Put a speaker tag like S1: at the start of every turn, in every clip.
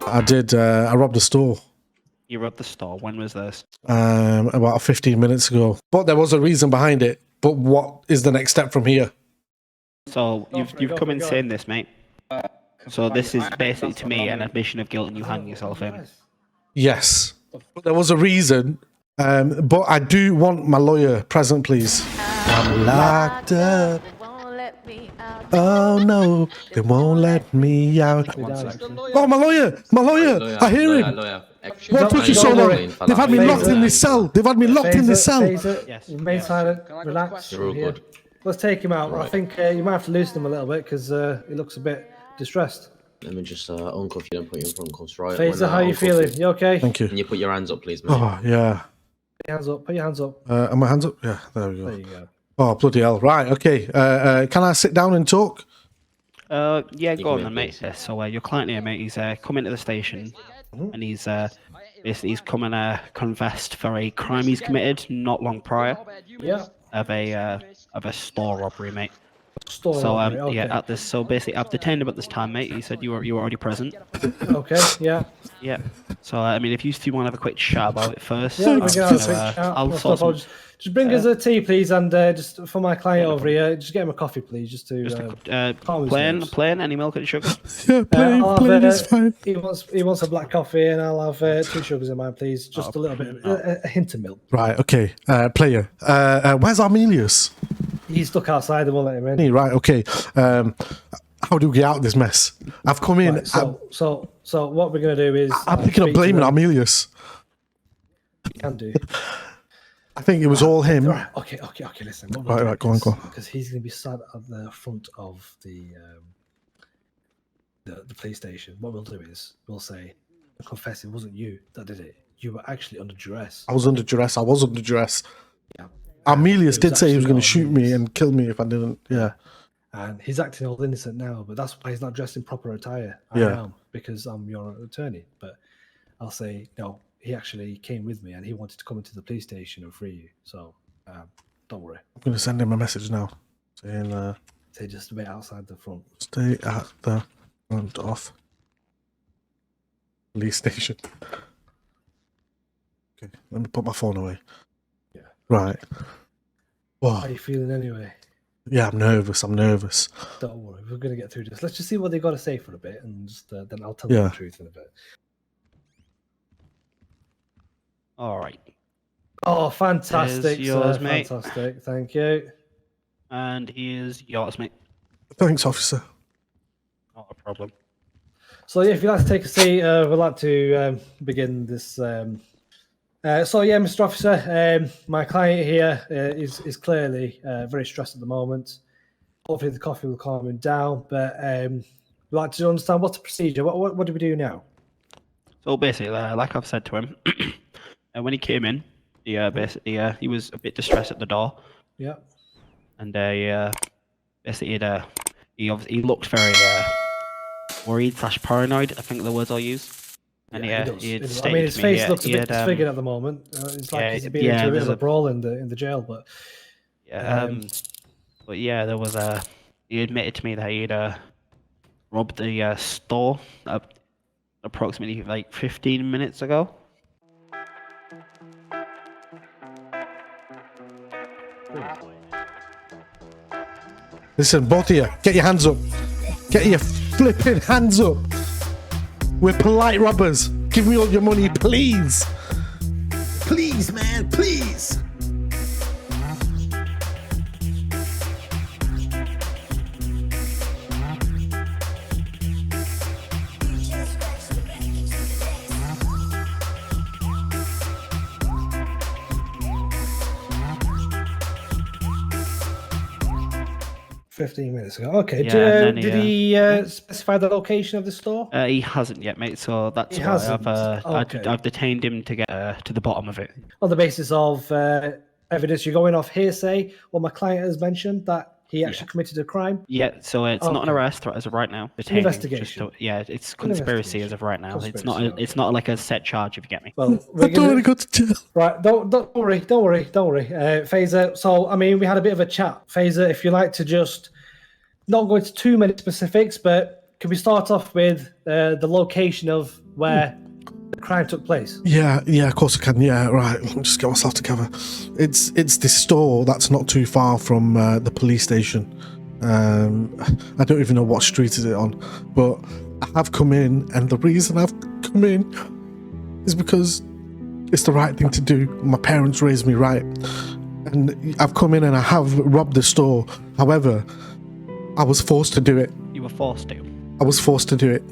S1: I did. I robbed a store.
S2: You robbed the store. When was this?
S1: About 15 minutes ago. But there was a reason behind it. But what is the next step from here?
S2: So you've come in saying this, mate. So this is basically to me an admission of guilt, and you hang yourself in.
S1: Yes. But there was a reason. But I do want my lawyer present, please. I'm locked up. Oh no, they won't let me out. Oh, my lawyer! My lawyer! I hear him! What took you so long? They've had me locked in this cell. They've had me locked in this cell.
S3: Yes. Remain silent. Relax.
S4: You're all good.
S3: Let's take him out.
S4: Right.
S3: I think you might have to loosen him a little bit because he looks a bit distressed.
S4: Let me just uncuff you and put you in front of cuffs, right?
S3: Phaser, how are you feeling? You okay?
S1: Thank you.
S4: Can you put your hands up, please, mate?
S1: Oh, yeah.
S3: Put your hands up. Put your hands up.
S1: Are my hands up? Yeah, there we go.
S3: There you go.
S1: Oh, bloody hell. Right, okay. Can I sit down and talk?
S2: Yeah, go
S4: come
S2: on
S4: in,
S2: then, mate.
S4: please.
S2: Yeah, so your client here, mate, he's come into the station, and he's basically he's come and confessed for a crime he's committed not long prior
S3: Yeah.
S2: of a store robbery, mate.
S3: Store
S2: So
S3: robbery, okay.
S2: yeah, at this, so basically I've detained him at this time, mate. He said you were already present.
S3: Okay. Yeah.
S2: Yeah. So I mean, if you two want to have a quick chat about it first,
S3: Yeah.
S1: Thanks.
S3: I'll
S2: I'll sort some,
S3: just bring us a tea, please, and just for my client over here, just get him a coffee, please, just to. calm his nerves.
S2: plain, any milk and sugar.
S1: Yeah, plain,
S3: I'll have,
S1: plain is fine.
S3: He wants a black coffee, and I'll have 2 sugars in mine, please. Just a little bit, a hint of milk.
S1: Right, okay. Player. Where's Armelius?
S3: He's stuck outside. They won't let him in.
S1: Hey, right, okay. How do we get out of this mess? I've come in.
S3: Right, so what we're gonna do is
S1: I'm thinking of
S3: speak to
S1: blaming
S3: them.
S1: Armelius.
S3: You can do.
S1: I think it was all him.
S3: Right. Okay. Listen.
S1: Right, go on.
S3: Because he's gonna be sat at the front of the police station. What we'll do is we'll say, confess it wasn't you that did it. You were actually under duress.
S1: I was under duress.
S3: Yeah.
S1: Armelius
S3: It
S1: did
S3: was
S1: say he was
S3: actually
S1: going to shoot me
S3: Armelius.
S1: and kill me if I didn't. Yeah.
S3: And he's acting all innocent now, but that's why he's not dressed in proper attire.
S1: Yeah.
S3: I am, because I'm your attorney. But I'll say, no, he actually came with me and he wanted to come into the police station and free you. So don't worry.
S1: I'm going to send him a message now saying,
S3: Say just wait outside the front.
S1: stay at the front of police station. Okay, let me put my phone away.
S3: Yeah.
S1: Right.
S3: How
S1: Whoa.
S3: are you feeling anyway?
S1: Yeah, I'm nervous.
S3: Don't worry, we're going to get through this. Let's just see what they got to say for a bit, and just, then I'll tell you
S1: Yeah.
S3: the truth in a bit.
S2: All right.
S3: Oh, fantastic,
S2: Here's yours,
S3: sir.
S2: mate.
S3: Fantastic, thank you.
S2: And here's yours, mate.
S1: Thanks, officer.
S2: Not a problem.
S3: So, yeah, if you'd like to take a seat, we'd like to begin this. So, yeah, Mr. Officer, my client here is clearly very stressed at the moment. Hopefully, the coffee will calm him down, but we'd like to understand what's the procedure. What do we do now?
S2: So basically, like I've said to him, when he came in, he was a bit distressed at the door,
S3: Yeah.
S2: and basically he looked very worried / paranoid. I think the words I'll use. And
S3: Yeah,
S2: he had
S3: I
S2: stated
S3: mean, his
S2: to me,
S3: face looks a
S2: he
S3: bit
S2: had,
S3: disfigured at the moment. It's like
S2: yeah,
S3: he's been
S2: yeah,
S3: into a bit
S2: there's
S3: of a
S2: a-
S3: brawl in the jail, but
S2: but yeah, there was he admitted to me that he'd robbed the store approximately like 15 minutes ago.
S1: Listen, both of you, get your hands up. Get your flipping hands up. We're polite robbers. Give me all your money, please. Please, man, please.
S3: $15 minutes ago. Okay.
S2: Yeah, and then
S3: did he specify the location of the store?
S2: He hasn't yet, mate. So that's
S3: He
S2: why
S3: hasn't? Okay.
S2: I've detained him to get to the bottom of it.
S3: On the basis of evidence, you're going off hearsay. What my client has mentioned that he actually committed a crime?
S2: Yeah, so it's not an
S3: Okay.
S2: arrest as of right now. Detaining,
S3: investigation.
S2: yeah, it's conspiracy as of right now.
S3: Conspiracy, okay.
S2: It's not like a set charge if you get me.
S3: Well,
S1: I
S3: we're
S1: don't want
S3: gonna,
S1: to go to jail.
S3: right. Don't worry. Phaser. So I mean, we had a bit of a chat. Phaser, if you like to just not go into too many specifics, but can we start off with the location of where the crime took place?
S1: Yeah, of course I can. Yeah, right. Let me just get myself together. It's this store that's not too far from the police station. I don't even know what street is it on, but I have come in, and the reason I've come in is because it's the right thing to do. My parents raised me right, and I've come in and I have robbed the store. However, I was forced to do it.
S2: You were forced to.
S1: I was forced to do it.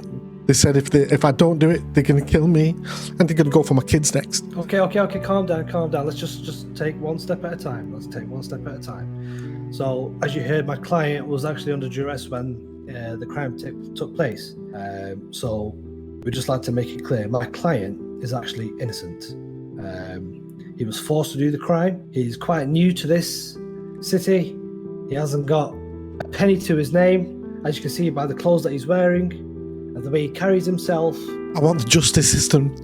S1: They said if I don't do it, they're gonna kill me, and they're gonna go for my kids next.
S3: Okay. Calm down. Let's just take one step at a time. So, as you heard, my client was actually under duress when the crime took place. So, we'd just like to make it clear, my client is actually innocent. He was forced to do the crime. He's quite new to this city. He hasn't got a penny to his name, as you can see by the clothes that he's wearing and the way he carries himself.
S1: I want the justice system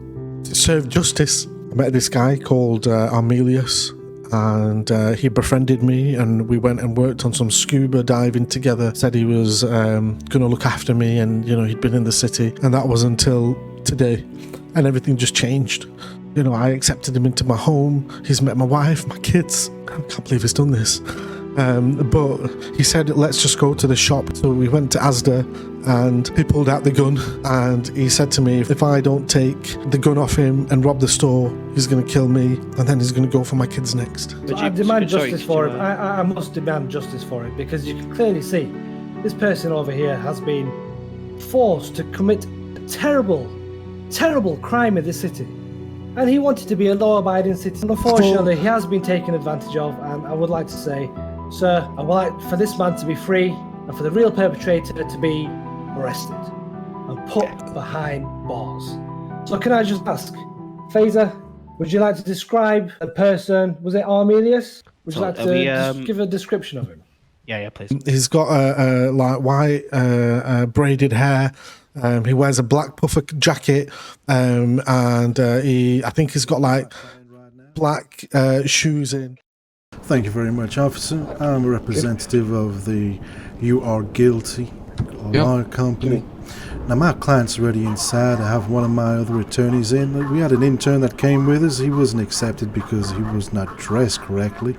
S1: to serve justice. I met this guy called Armelius, and he befriended me, and we went and worked on some scuba diving together. Said he was going to look after me, and he'd been in the city, and that was until today, and everything just changed. I accepted him into my home. He's met my wife, my kids. I can't believe he's done this. But he said, let's just go to the shop. So we went to Asda, and he pulled out the gun, and he said to me, if I don't take the gun off him and rob the store, he's going to kill me, and then he's going to go for my kids next.
S3: So I demand justice for him. I must demand justice for him, because you can clearly see this person over here has been forced to commit a terrible crime in this city. And he wanted to be a law-abiding citizen. Unfortunately, he has been taken advantage of, and I would like to say, sir, I would like for this man to be free and for the real perpetrator to be arrested and put behind bars. So can I just ask, Phaser, would you like to describe the person? Was it Armelius? Would you like to just give a description of him?
S2: Yeah, please.
S1: He's got like white braided hair. He wears a black puffer jacket, and I think he's got like black shoes in.
S5: Thank you very much, officer. I'm a representative of the You Are Guilty Law Company. Now, my client's already inside. I have one of my other attorneys in. We had an intern that came with us. He wasn't accepted because he was not dressed correctly.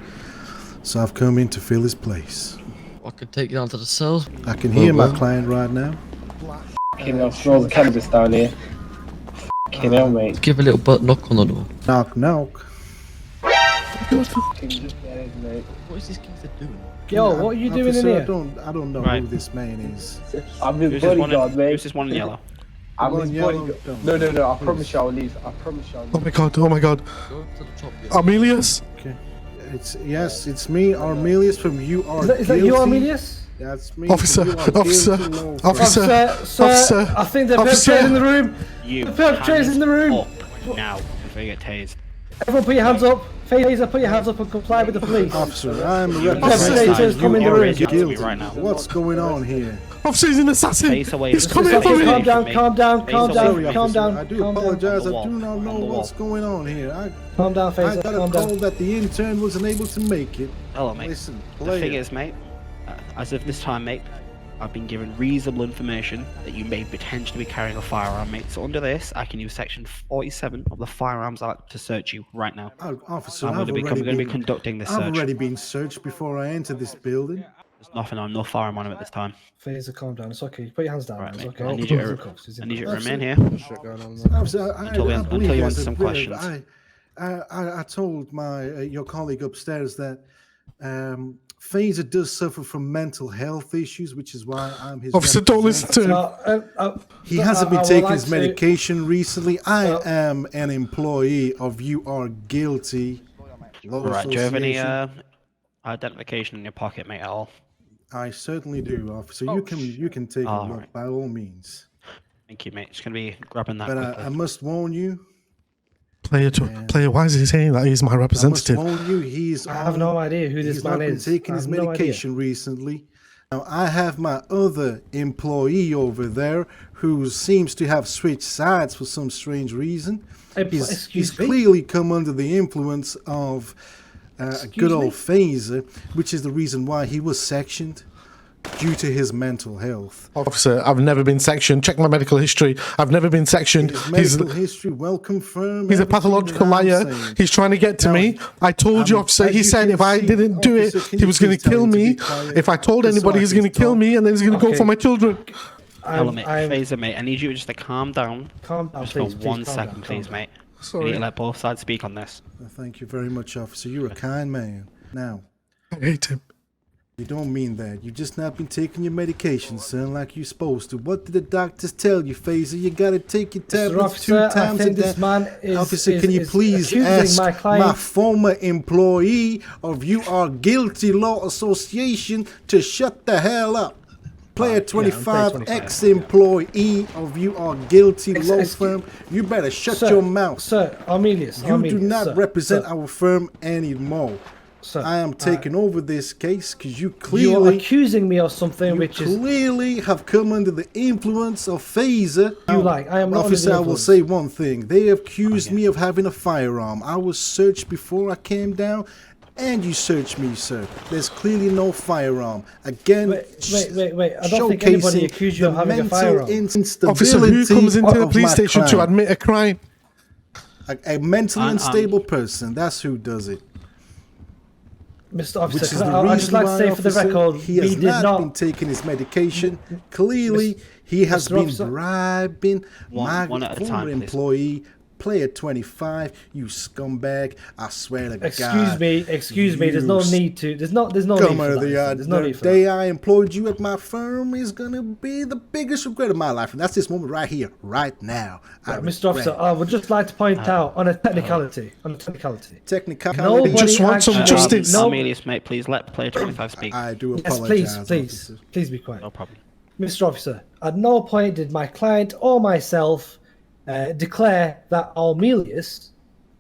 S5: So I've come in to fill his place.
S6: I could take you down to the cells.
S5: I can hear my client right now.
S7: I smell the cannabis down here. Fucking hell, mate.
S6: Give a little butt knock on the door.
S5: Knock, knock.
S6: What is this geezer doing?
S3: Yo, what are you doing in
S5: Officer,
S3: here?
S5: I don't know
S2: Right.
S5: who this man is.
S7: I'm his
S2: Who's this one?
S7: bodyguard, mate.
S2: Who's this one in yellow?
S7: I'm
S5: One
S7: his
S5: yellow,
S7: bodyguard.
S5: don't.
S7: No, I promise you I'll leave. I promise you I'll leave.
S1: Oh my god.
S6: Go up to the top.
S1: Armelius?
S5: Okay. It's me, Armelius from You Are
S3: Is that you,
S5: Guilty.
S3: Armelius?
S5: That's me.
S1: Officer,
S5: from You Are
S1: officer,
S5: Guilty Law Firm.
S1: officer.
S3: Sir,
S1: Officer,
S3: I think the
S1: officer.
S3: perpetrator's in the room.
S2: You
S3: The perpetrator's in the room.
S2: Up now before you get tased.
S3: Everyone put your hands up. Phaser, put your hands up and comply with the police.
S5: Officer, I'm a
S3: Officers,
S5: representative.
S3: come in the
S5: You
S3: room.
S5: are
S2: Talk to me
S5: guilty.
S2: right now.
S5: What's going on here?
S1: Officer, he's an assassin.
S2: Face away
S1: He's
S2: from
S1: coming
S2: me.
S1: for me.
S3: Calm down,
S2: Face
S3: calm down,
S2: away
S3: calm
S2: from
S3: down,
S2: me.
S5: Sorry,
S3: calm
S5: officer.
S3: down.
S5: I do
S3: calm down.
S5: apologize.
S2: On the
S5: I do not
S2: wall.
S5: know
S2: On the
S5: what's
S2: wall.
S5: going on here.
S3: Calm down,
S5: I
S3: Phaser,
S5: got a
S3: calm
S5: call
S3: down.
S5: that the intern wasn't able to make it.
S2: Hello, mate.
S5: Listen,
S2: The
S5: player.
S2: thing is, mate, as of this time, mate, I've been given reasonable information that you may potentially be carrying a firearm, mate. So under this, I can use section 47 of the Firearms Act to search you right now.
S5: Officer,
S2: I'm
S5: I've
S2: going to
S5: already
S2: be
S5: been,
S2: conducting this
S5: I've
S2: search.
S5: already been searched before I entered this building.
S2: There's nothing on, no firearm on him at this time.
S3: Phaser, calm down. It's okay. Put your hands down.
S2: Right,
S3: It's
S2: mate.
S3: okay.
S2: I need
S3: He's
S2: you
S3: in
S2: to-
S3: cuffs, he's in
S2: I need you to
S3: cuffs.
S2: remain here.
S5: Officer,
S2: Until we-
S5: I
S2: until
S5: believe
S2: you
S5: as
S2: answer
S5: a
S2: some
S5: brother,
S2: questions.
S5: I told my your colleague upstairs that Phaser does suffer from mental health issues, which is why I'm his
S1: Officer, don't listen to him.
S5: He hasn't been
S3: I would
S5: taking
S3: like
S5: his
S3: to-
S5: medication recently. I
S3: So-
S5: am an employee of You Are Guilty Law
S2: Right, do you have any
S5: Association.
S2: identification in your pocket, mate, at all?
S5: I certainly do, officer. You can take a look
S2: Alright.
S5: by all means.
S2: Thank you, mate. Just going to be grabbing that
S5: But
S2: quickly.
S5: I must warn you,
S1: Player, why is he saying that he's my
S5: I must
S1: representative?
S5: warn you, he's
S3: I have no idea who this
S5: he's
S3: man
S5: not been
S3: is.
S5: taking
S3: I
S5: his
S3: have no idea.
S5: medication recently. Now, I have my other employee over there who seems to have switched sides for some strange reason. He's
S3: Excuse me?
S5: clearly come under the influence of a
S3: Excuse
S5: good old
S3: me?
S5: phaser, which is the reason why he was sectioned due to his mental health.
S1: Officer, I've never been sectioned. Check my medical history. I've never been sectioned.
S5: His medical history well confirmed.
S1: He's a
S5: everything
S1: pathological
S5: that I'm
S1: liar.
S5: saying.
S1: He's trying to get to
S5: Now,
S1: me. I told you, officer.
S5: as
S1: He
S5: you
S1: said
S5: can
S1: if I
S5: see,
S1: didn't do it,
S5: officer, can
S1: he
S5: you
S1: was going
S5: please
S1: to
S5: tell
S1: kill
S5: him to
S1: me.
S5: be quiet?
S1: If I told
S5: Just so
S1: anybody,
S5: I
S1: he's
S5: can
S1: going to kill
S5: talk.
S1: me, and then he's going to go
S3: Okay.
S1: for my children.
S2: Hello, mate.
S3: I'm-
S2: Phaser, mate. I need you just to calm down.
S3: Calm down,
S2: Just
S3: please.
S2: for
S3: please,
S2: one
S3: calm
S2: second,
S3: down,
S2: please,
S3: calm
S2: mate. We
S1: Sorry.
S2: need to let both sides speak on this.
S5: Thank you very much, officer. You're a kind man. Now,
S1: I hate him.
S5: you don't mean that. You just not been taking your medication, son, like you're supposed to. What did the doctors tell you, Phaser? You gotta take your
S3: Mr.
S5: tablets
S3: Officer,
S5: 2 times
S3: I think
S5: a day.
S3: this man is,
S5: Officer, can you
S3: is
S5: please
S3: accusing
S5: ask
S3: my
S5: my
S3: client.
S5: former employee of You Are Guilty Law Association to shut the hell up? Player 25,
S3: 25,
S5: ex-employee of You Are Guilty Law
S3: Excuse-
S5: Firm. You better shut
S3: Sir,
S5: your mouth.
S3: Sir, Armelius.
S5: You do
S3: Armelius,
S5: not
S3: sir,
S5: represent
S3: sir,
S5: our firm anymore.
S3: sir.
S5: I am taking over this case because you
S3: You're
S5: clearly,
S3: accusing me of something
S5: you
S3: which is.
S5: clearly have come under the influence of Phaser.
S3: You like, I am not under
S5: Officer,
S3: the
S5: I will
S3: influence.
S5: say one thing. They accused me of having a firearm. I was searched before I came down, and you searched me, sir. There's clearly no firearm. Again,
S3: Wait. I don't think anybody
S5: showcasing
S3: accused you of
S5: the
S3: having a
S5: mental
S3: firearm.
S1: Officer, who
S5: instability
S1: comes into the
S5: of
S1: police
S5: my
S1: station to
S5: client.
S1: admit a crime?
S5: A mentally
S2: I'm-
S5: unstable person. That's who does it.
S3: Mr.
S5: Which
S3: Officer,
S5: is the
S3: I'd just
S5: reason
S3: like to
S5: why,
S3: say for the
S5: officer,
S3: record,
S5: he
S3: we
S5: has
S3: did
S5: not
S3: not.
S5: been taking his medication. Clearly, he has
S3: Mr.
S5: been
S3: Officer-
S5: bribing my
S2: one at a
S5: former
S2: time, please.
S5: employee, Player 25. You scumbag! I swear to God.
S3: Excuse me. There's no
S5: you
S3: need to. There's no need
S5: Come
S3: for
S5: out of
S3: that.
S5: the yard.
S3: There's no
S5: The
S3: need for
S5: day
S3: that.
S5: I employed you at my firm is gonna be the biggest regret of my life, and that's this moment right here, right now. I
S3: Mr. Officer,
S5: regret
S3: I would just like to point out on a technicality.
S5: technicality.
S3: Nobody
S1: Just want some
S3: actually-
S1: justice.
S3: No,
S2: Armelius, mate, please let player 25 speak.
S5: I do
S3: yes,
S5: apologize.
S3: please,
S5: officer.
S3: please be quiet.
S2: No problem.
S3: Mr. Officer, at no point did my client or myself declare that Armelius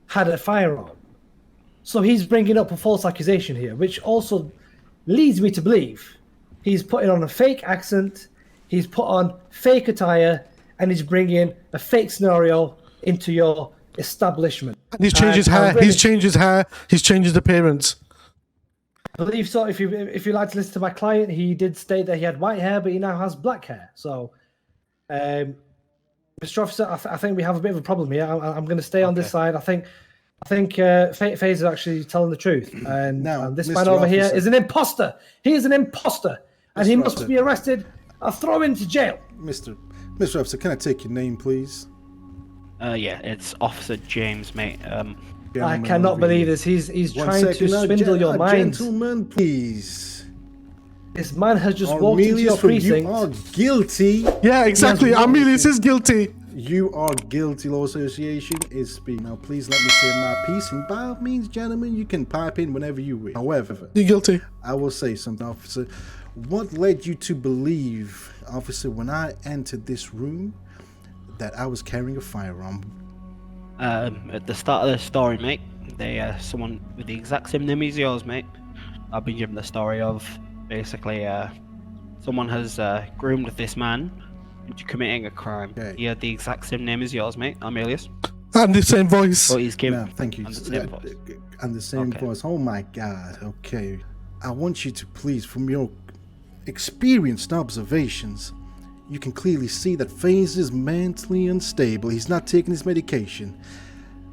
S3: had a firearm. So he's bringing up a false accusation here, which also leads me to believe he's putting on a fake accent, he's put on fake attire, and he's bringing a fake scenario into your establishment.
S1: And he's changed his
S3: And I
S1: hair.
S3: really-
S1: He's changed his hair. He's changed his appearance.
S3: I believe so. If you like to listen to my client, he did state that he had white hair, but he now has black hair. So, Mr. Officer, I think we have a bit of a problem here. I'm going to stay on this side. I think Faze is actually telling the truth, and,
S5: Now,
S3: and this
S5: Mr.
S3: man over here
S5: Officer.
S3: is an imposter. He is an imposter, and he
S5: Mr.
S3: must
S5: Officer.
S3: be arrested and thrown into jail.
S5: Mr. Officer, can I take your name, please?
S2: Yeah, it's Officer James, mate.
S3: I
S5: Gentleman
S3: cannot
S5: over
S3: believe
S5: here.
S3: this. He's
S5: One
S3: trying to
S5: second,
S3: swindle your mind.
S5: Gentlemen, please.
S3: This man has just walked into your
S5: Armelius, from
S3: precinct.
S5: You Are Guilty.
S1: Yeah, exactly. Armelius is guilty.
S5: You Are Guilty Law Association is speaking. Now, please let me say my piece. And by all means, gentlemen, you can pipe in whenever you wish. However,
S1: You're guilty.
S5: I will say something, officer. What led you to believe, officer, when I entered this room, that I was carrying a firearm?
S2: At the start of the story, mate, someone with the exact same name as yours, mate. I've been given the story of basically someone has groomed this man into committing a crime.
S5: Okay.
S2: He had the exact same name as yours, mate, Armelius.
S1: And the same voice.
S2: But he's given.
S5: No, thank you.
S2: And the same voice.
S5: And the same
S2: Okay.
S5: voice. Oh my God. Okay. I want you to please, from your experienced observations, you can clearly see that Faze is mentally unstable. He's not taking his medication.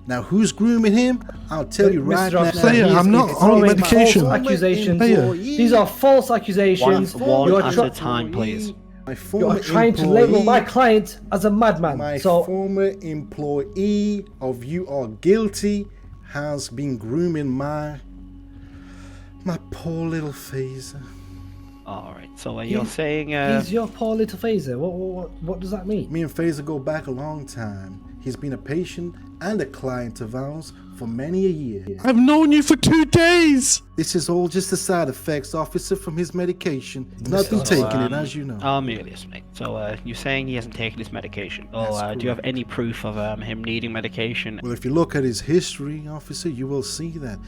S5: Now, who's grooming him? I'll tell you right
S3: Mr.
S5: now.
S3: Officer,
S1: Player, I'm not
S3: he's
S1: on
S3: throwing
S1: medication.
S3: false accusations.
S1: Player.
S3: These are false accusations.
S2: One
S3: You're
S2: at
S3: try-
S2: a time, please.
S5: My
S3: You
S5: former
S3: are trying to label my client as a madman.
S5: My
S3: So
S5: former employee of You Are Guilty has been grooming my poor little Phaser.
S2: Alright, so you're saying.
S3: he's your poor little phaser. What does that mean?
S5: Me and Phaser go back a long time. He's been a patient and a client of ours for many a year.
S1: I've known you for 2 days.
S5: This is all just the side effects, officer, from his medication. He's not been taking it, as you know.
S2: Armelius, mate. So, you're saying he hasn't taken his medication? Or do you have any proof of him needing medication?
S5: Well, if you look at his history, officer, you will see that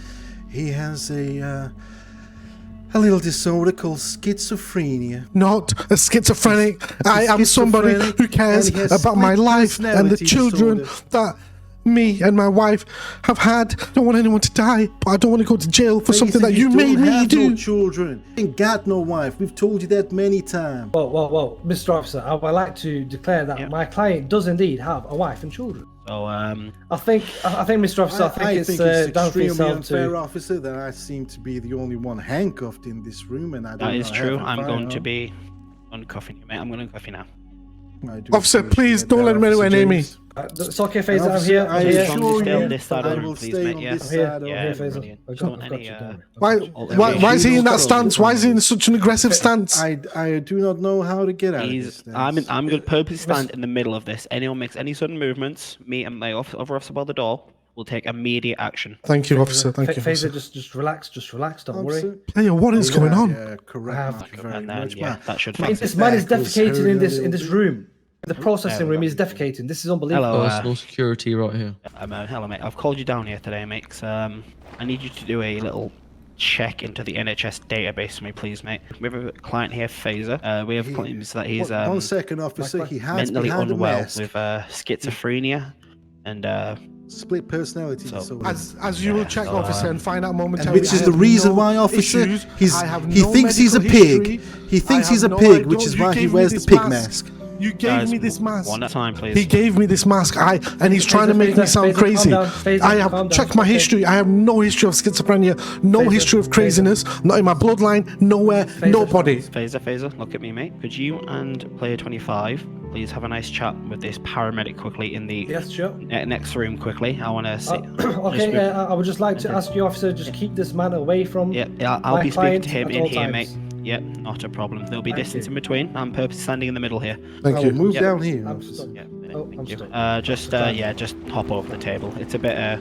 S5: he has a little disorder called schizophrenia.
S1: Not a schizophrenic. I am somebody
S5: schizophrenic,
S1: who cares
S5: and he has
S1: about my
S5: split
S1: life and the
S5: personality
S1: children
S5: disorder.
S1: that me and my wife have had. Don't want anyone to die, but I don't want to go to jail for something that you made
S5: don't
S1: me
S5: have
S1: do.
S5: No children. You ain't got no wife. We've told you that many times.
S3: Whoa, Mr. Officer, I would like to declare that my client does indeed have a wife and children.
S2: So,
S3: I think, Mr. Officer, I think it's down for
S5: extremely
S3: yourself
S5: unfair,
S3: to.
S5: officer, that I seem to be the only one handcuffed in this room, and I don't
S2: that is
S5: know
S2: true.
S5: how
S2: I'm going to
S5: firearm.
S2: be uncuffing you, mate. I'm going to uncuff you now.
S5: I do
S1: Officer,
S5: appreciate
S1: please
S5: that,
S1: don't let him
S5: Officer
S1: anywhere near me.
S5: James.
S3: It's okay, Fazer, I'm
S5: Officer,
S3: here.
S5: I
S3: I'm here.
S2: assure
S5: assure
S2: Stay on
S5: you
S2: this side of
S5: I
S2: the room,
S5: will
S2: please,
S5: stay
S2: mate,
S5: on
S2: yeah.
S5: this
S3: I'm here.
S5: side of
S2: Yeah,
S3: Here,
S5: the
S3: Fazer.
S2: brilliant.
S3: I
S2: Just
S3: got
S2: want
S3: you,
S2: any,
S3: don't worry.
S1: Why is he in that stance? Why is he in such an aggressive stance?
S5: I do not know how to get out of
S2: He's,
S5: this.
S2: I'm going to purposely stand in the middle of this. Anyone makes any sudden movements, me and my other officer by the door will take immediate action.
S1: Thank you, officer. Thank you,
S3: Fazer,
S1: officer.
S3: just relax, don't worry.
S1: Player, what is going on?
S5: Yeah, correct. Thank you very
S2: And then,
S5: much.
S2: yeah, that should
S3: I mean,
S2: fix
S3: this
S2: it.
S3: man is
S5: back was
S3: defecating
S5: hurt
S3: in
S5: a
S3: this
S5: little
S3: room. The processing
S2: we
S3: room
S2: go.
S3: is defecating. This is unbelievable.
S2: Hello,
S6: There's no security right here.
S2: hello, mate. I've called you down here today, mate. 'Cause, I need you to do a little check into the NHS database for me, please, mate. We have a client here, Fazer. We have claims that he's
S5: 1 second, officer. He hides
S2: mentally
S5: behind a
S2: unwell
S5: mask.
S2: with schizophrenia and
S5: Split personality disorder.
S1: As you will check,
S2: so,
S1: officer, and find out
S5: And
S1: momentarily.
S5: which
S1: I
S5: is the
S1: have
S5: reason
S1: no
S5: why, officer,
S1: issues. I have
S5: he
S1: no
S5: thinks he's a
S1: medical
S5: pig.
S1: history.
S5: He thinks
S1: I
S5: he's
S1: have
S5: a
S1: no
S5: pig,
S1: idea.
S5: which is
S1: You
S5: why he
S1: gave me
S5: wears the
S1: this
S5: pig
S1: mask.
S5: mask.
S1: You gave
S2: Guys,
S1: me this mask.
S2: one at a time, please.
S1: He gave me this mask. And he's trying to make me sound
S3: Fazer, calm
S1: crazy.
S3: down. Fazer,
S1: I have
S3: calm down.
S1: checked my
S3: Okay.
S1: history. I have no history of schizophrenia, no
S3: Fazer,
S1: history of
S3: Fazer.
S1: craziness, not in my bloodline, nowhere, nobody.
S2: Fazer, look at me, mate. Could you and player 25 please have a nice chat with this paramedic quickly in the
S3: Yes, sure.
S2: next room quickly? I want to see.
S3: Okay, I would just like to ask you, officer, just keep this man away from.
S2: Yeah, I'll
S3: my
S2: be speaking
S3: client
S2: to him
S3: at
S2: in
S3: all
S2: here,
S3: times.
S2: mate. Yep, not a problem. There'll be
S3: Thank
S2: distance
S3: you.
S2: in between. I'm purposely standing in the middle here.
S1: Thank
S5: I will
S1: you.
S5: move
S2: Yeah.
S5: down here.
S3: I'm
S5: officer.
S3: stuck.
S2: Yeah,
S3: Oh,
S2: thank
S3: I'm
S2: you.
S3: stuck.
S2: Just hop over the table. It's a bit.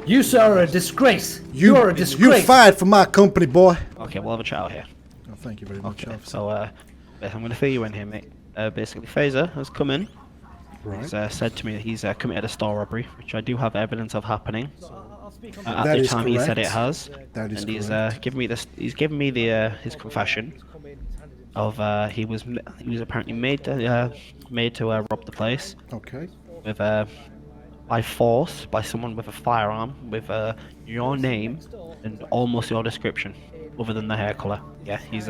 S3: You, sir, are a disgrace. You are a
S5: You
S3: disgrace.
S5: fired from my company, boy.
S2: Okay, we'll have a chat out here.
S5: Oh, thank you very much,
S2: Okay,
S5: officer.
S2: so I'm going to fill you in here, mate. Basically, Fazer has come in.
S5: Right.
S2: He's said to me that he's committed a store robbery, which I do have evidence of happening. At
S5: That
S2: the
S5: is
S2: time, he said it
S5: correct.
S2: has.
S5: That is
S2: and he's
S5: correct.
S2: given me this. He's given me the his confession of he was apparently made to rob the place
S5: Okay.
S2: with by force by someone with a firearm with your name and almost your description, other than the hair color. Yeah, he's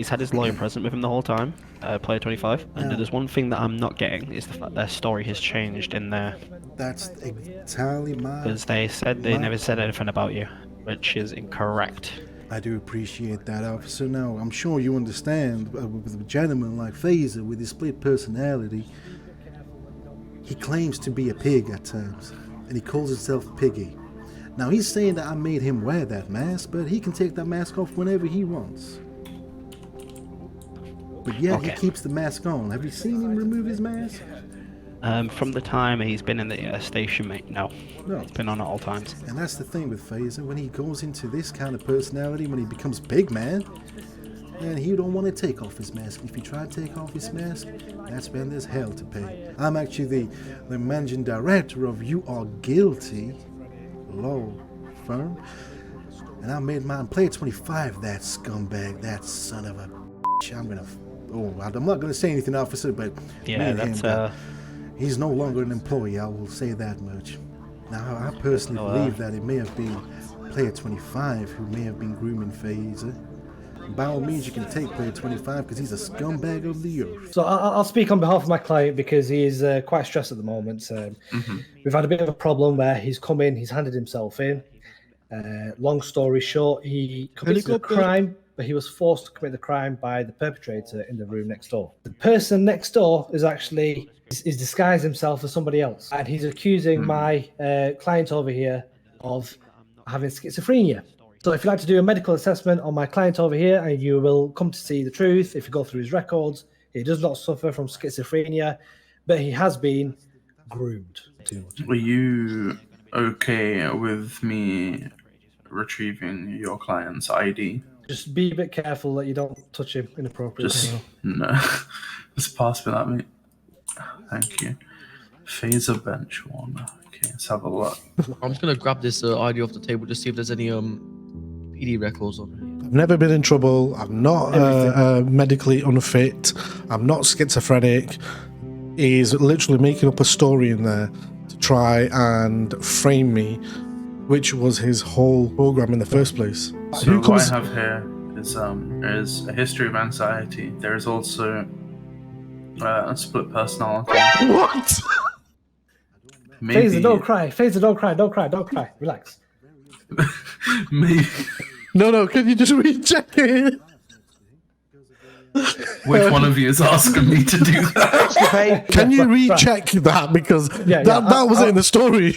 S2: had his lawyer present with him the whole time, player 25. And
S5: Yeah.
S2: there's one thing that I'm not getting is the fact their story has changed in there,
S5: That's entirely my.
S2: because they said they never said anything about you, which is incorrect.
S5: I do appreciate that, officer. Now, I'm sure you understand, with a gentleman like Fazer with his split personality, he claims to be a pig at times, and he calls himself Piggy. Now, he's saying that I made him wear that mask, but he can take that mask off whenever he wants. But yet,
S2: Okay.
S5: he keeps the mask on. Have you seen him remove his mask?
S2: From the time he's been in the station, mate, no.
S5: No.
S2: It's been on at all times.
S5: And that's the thing with Fazer. When he goes into this kind of personality, when he becomes Pig Man, and he don't want to take off his mask. If you try to take off his mask, that's when there's hell to pay. I'm actually the managing director of You Are Guilty law firm, and I made mine player 25 that scumbag, that son of a bitch. I'm not gonna say anything, officer, but me
S2: Yeah,
S5: and
S2: that's
S5: him, he's no longer an employee, I will say that much. Now, I personally believe that it may have been player 25 who may have been grooming Fazer. By all means, you can take player 25 because he's a scumbag of the earth.
S3: So I'll speak on behalf of my client because he is quite stressed at the moment. We've had a bit of a problem where he's come in, he's handed himself in. Long story short, he committed a crime, but he was forced to commit the crime by the perpetrator in the room next door. The person next door is actually is disguised himself as somebody else, and he's accusing my client over here of having schizophrenia. So if you'd like to do a medical assessment on my client over here, and you will come to see the truth, if you go through his records, he does not suffer from schizophrenia, but he has been groomed.
S8: Are you okay with me retrieving your client's ID?
S3: Just be a bit careful that you don't touch him inappropriately.
S8: Just no. Just pass me that, mate. Thank you. Phaser bench warmer. Okay, let's have a look.
S6: I'm just gonna grab this ID off the table to see if there's any PD records on it.
S1: I've never been in trouble. I'm not medically unfit. I'm not schizophrenic. He's literally making up a story in there to try and frame me, which was his whole program in the first place.
S8: So what I have here is a history of anxiety. There is also a split personality.
S1: What?
S8: Maybe,
S3: Phaser, don't cry. Phaser, don't cry. Don't cry. Don't cry. Relax.
S8: maybe.
S1: No, can you just recheck it?
S8: Which one of you is asking me to do that?
S1: Can you
S3: right.
S1: recheck that? Because
S3: Yeah,
S1: that was it in the story.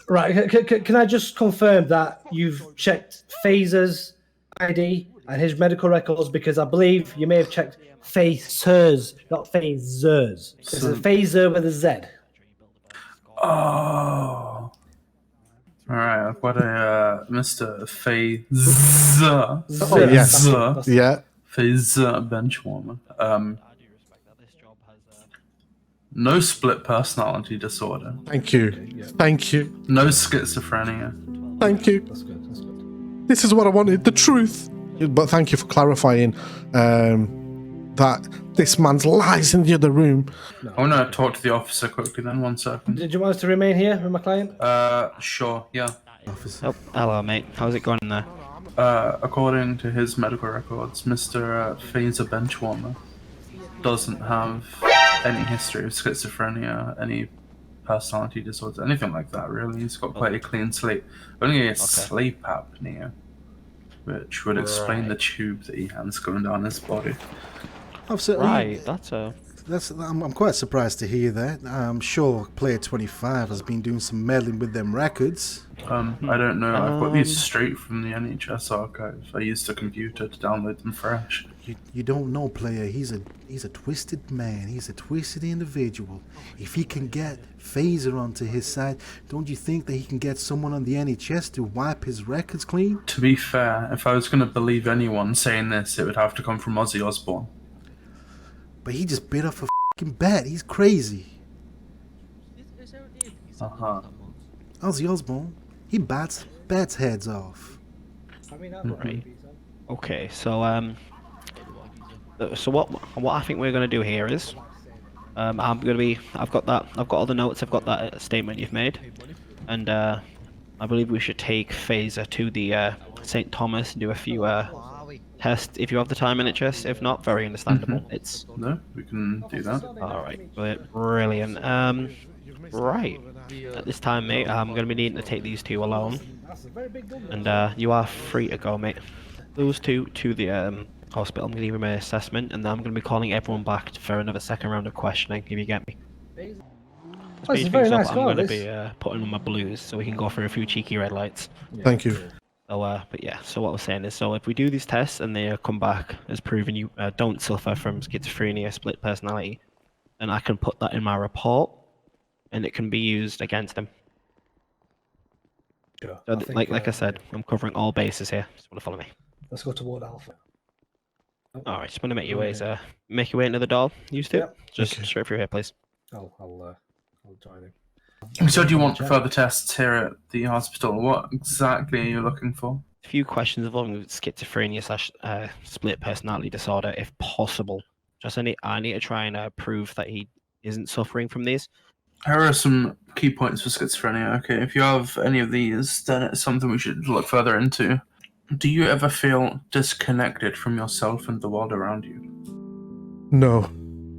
S3: Right. Can I just confirm that you've checked Phaser's ID and his medical records? Because I believe you may have checked Phasers, not Phasers. It's a Phaser with a Z.
S8: Oh. Alright, I've got a Mr. Phaser.
S1: yes.
S3: That's-
S1: Yeah.
S8: Phaser benchwarmer. No split personality disorder.
S1: Thank you. Thank you.
S8: No schizophrenia.
S1: Thank you.
S3: That's good. That's good.
S1: This is what I wanted, the truth. But thank you for clarifying that this man's lies in the other room.
S8: I want to talk to the officer quickly then, 1 second.
S3: Did you want us to remain here with my client?
S8: Sure, yeah.
S2: Oh, hello, mate. How's it going in there?
S8: According to his medical records, Mr. Phaser Benchwarmer doesn't have any history of schizophrenia, any personality disorders, anything like that, really. He's got quite a clean slate. Only a sleep apnea, which would explain the tube that he has going down his body.
S5: Officer,
S2: Right, that's
S5: I'm quite surprised to hear that. I'm sure Player 25 has been doing some meddling with them records.
S8: I don't know. I've got these straight from the NHS archive. I used a computer to download them fresh.
S5: You don't know, player. He's a twisted man. He's a twisted individual. If he can get Phaser onto his side, don't you think that he can get someone on the NHS to wipe his records clean?
S8: To be fair, if I was going to believe anyone saying this, it would have to come from Ozzy Osbourne.
S5: But he just bit off a fucking bat. He's crazy.
S8: Uh-huh.
S5: Ozzy Osbourne, he bats heads off.
S2: right. Okay, so what I think we're gonna do here is, I've got all the notes. I've got that statement you've made, and I believe we should take Phaser to the St. Thomas and do a few tests if you have the time, NHS. If not, very understandable. It's
S8: No, we can do that.
S2: all right. Brilliant. Right. At this time, mate, I'm going to be needing to take these two alone. And you are free to go, mate. Those two to the hospital. I'm going to give them an assessment, and then I'm going to be calling everyone back for another second round of questioning, if you get me.
S3: Oh, it's a very nice
S2: I'm
S3: car,
S2: going to
S3: this.
S2: be putting on my blues so we can go through a few cheeky red lights.
S1: Thank you.
S2: So, but yeah, so what I was saying is, so if we do these tests and they come back as proven you don't suffer from schizophrenia, split personality, then I can put that in my report, and it can be used against them.
S3: Sure.
S2: So,
S3: I think,
S2: like I said, I'm covering all bases here. Just want to follow me.
S3: Let's go to Ward Alpha.
S2: All right, just want to make your way into the door. You two,
S3: Yep.
S2: just
S1: Okay.
S2: straight through here, please.
S3: I'll join him.
S8: So do you want further tests here at the hospital? What exactly are you looking for?
S2: A few questions involving schizophrenia / split personality disorder, if possible. Just I need to try and prove that he isn't suffering from these.
S8: Here are some key points for schizophrenia. Okay, if you have any of these, then it's something we should look further into. Do you ever feel disconnected from yourself and the world around you?
S1: No,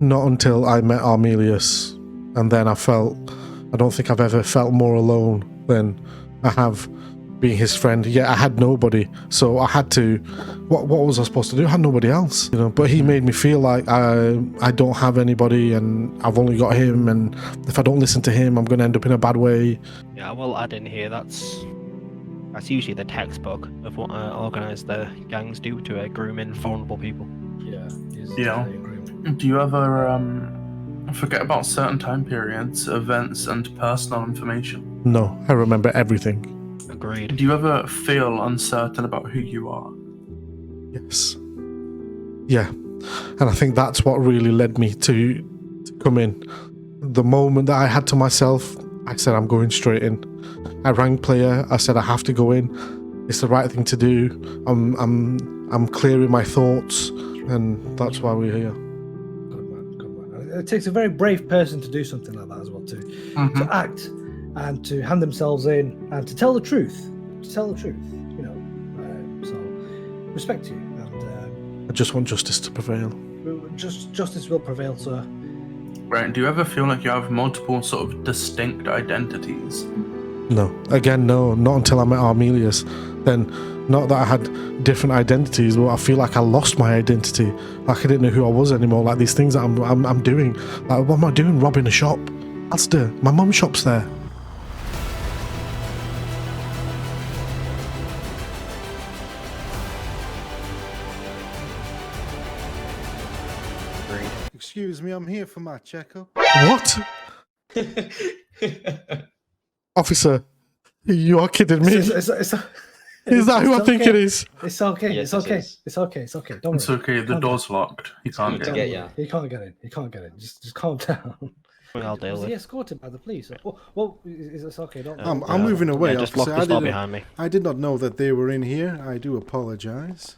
S1: not until I met Armelius. And then I don't think I've ever felt more alone than I have being his friend. Yeah, I had nobody. So I had to, what was I supposed to do? I had nobody else, you know, but he made me feel like I don't have anybody and I've only got him. And if I don't listen to him, I'm going to end up in a bad way.
S2: Yeah, I will add in here, that's usually the textbook of what organised gangs do to grooming vulnerable people.
S3: Yeah.
S8: Yeah. Do you ever Forget about certain time periods, events, and personal information.
S1: No, I remember everything.
S2: Agreed.
S8: Do you ever feel uncertain about who you are?
S1: Yes. Yeah. And I think that's what really led me to come in. The moment that I had to myself, I said, I'm going straight in. I rang player. I said, I have to go in. It's the right thing to do. I'm clearing my thoughts, and that's why we're here.
S3: Good man, good man. It takes a very brave person to do something like that as well, to act and to hand themselves in and to tell the truth. You know. So respect to you, and
S1: I just want justice to prevail.
S3: justice will prevail, sir.
S8: Right, do you ever feel like you have multiple sort of distinct identities?
S1: No. Again, no. Not until I met Armelius. Then, not that I had different identities, but I feel like I lost my identity. Like I didn't know who I was anymore. Like these things that I'm doing. Like, what am I doing? Robbing a shop? Asda. My mum's shop's there.
S5: Excuse me, I'm here for my checkup.
S1: What? Officer, you are kidding me. Is that who I think it is?
S3: It's okay.
S4: Yes,
S3: it's
S4: it
S3: okay.
S4: is.
S3: It's okay. It's okay. Don't
S8: It's
S3: worry.
S8: okay, the door's locked. He can't
S4: to
S8: get
S4: get
S8: in.
S4: ya.
S3: He can't get in. He can't get in. Just calm down.
S2: I'll deal
S3: Was
S2: with
S3: he
S2: it.
S3: escorted by the police? Well, it's okay. Don't.
S5: I'm moving away,
S2: Yeah, just
S5: officer.
S2: lock this door
S5: didn't-
S2: behind me.
S5: I did not know that they were in here. I do apologize.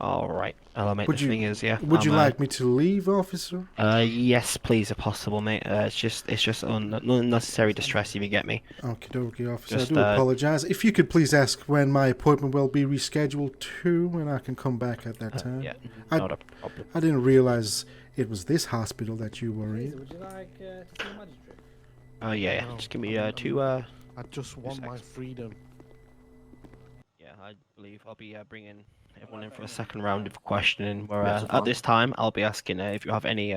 S2: All right. Mate,
S5: Would
S2: the
S5: you-
S2: thing is, yeah.
S5: Would you
S2: I'm,
S5: like me to leave, officer?
S2: Yes, please, if possible, mate. It's just unnecessary distress if you get me.
S5: Okie dokie, officer.
S2: Just,
S5: I do apologize. If you could please ask when my appointment will be rescheduled to, and I can come back at that time.
S2: Yeah,
S5: I-
S2: not a problem.
S5: I didn't realize it was this hospital that you were in.
S3: Would you like to see a magistrate?
S2: Oh yeah. Just give me two.
S1: I just want my freedom.
S2: Yeah, I believe I'll be bringing everyone in for a second round of questioning. Where
S4: Yeah,
S2: at this time, I'll be asking if you have any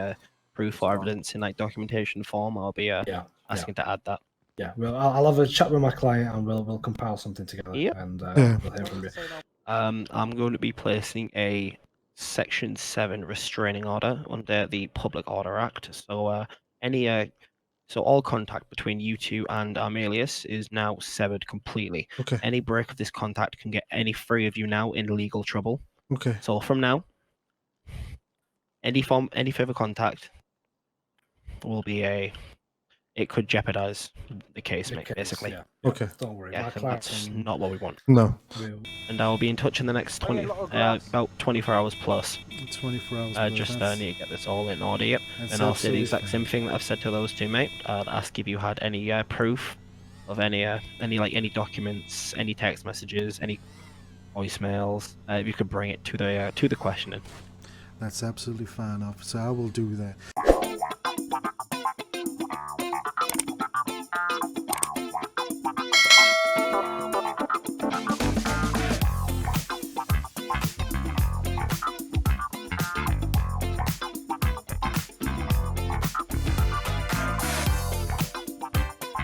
S2: proof or evidence in like documentation form. I'll be asking to add that.
S3: Yeah. Well, I'll have a chat with my client and we'll compile something together.
S2: Yep.
S3: And
S1: Yeah.
S3: we'll hear from you.
S2: I'm going to be placing a Section 7 restraining order under the Public Order Act. So so all contact between you two and Armelius is now severed completely.
S1: Okay.
S2: Any break of this contact can get any three of you now in legal trouble.
S1: Okay.
S2: So from now, any further contact will be it could jeopardize the case,
S3: The
S2: mate,
S3: case,
S2: basically.
S3: yeah.
S1: Okay.
S3: Don't worry.
S2: Yeah,
S3: my
S2: and
S3: client
S2: that's
S3: can-
S2: not what we want.
S1: No.
S3: will-
S2: And I will be in touch in the next about 24 hours plus.
S5: 24 hours.
S2: I
S5: but
S2: just
S5: that's-
S2: need to get this all in order, yep.
S5: that's
S2: And I'll say the
S5: absolutely
S2: exact
S5: fine.
S2: same thing that I've said to those two, mate. I'd ask if you had any proof of any documents, any text messages, any voicemails. If you could bring it to the questioning.
S5: That's absolutely fine, officer. I will do that.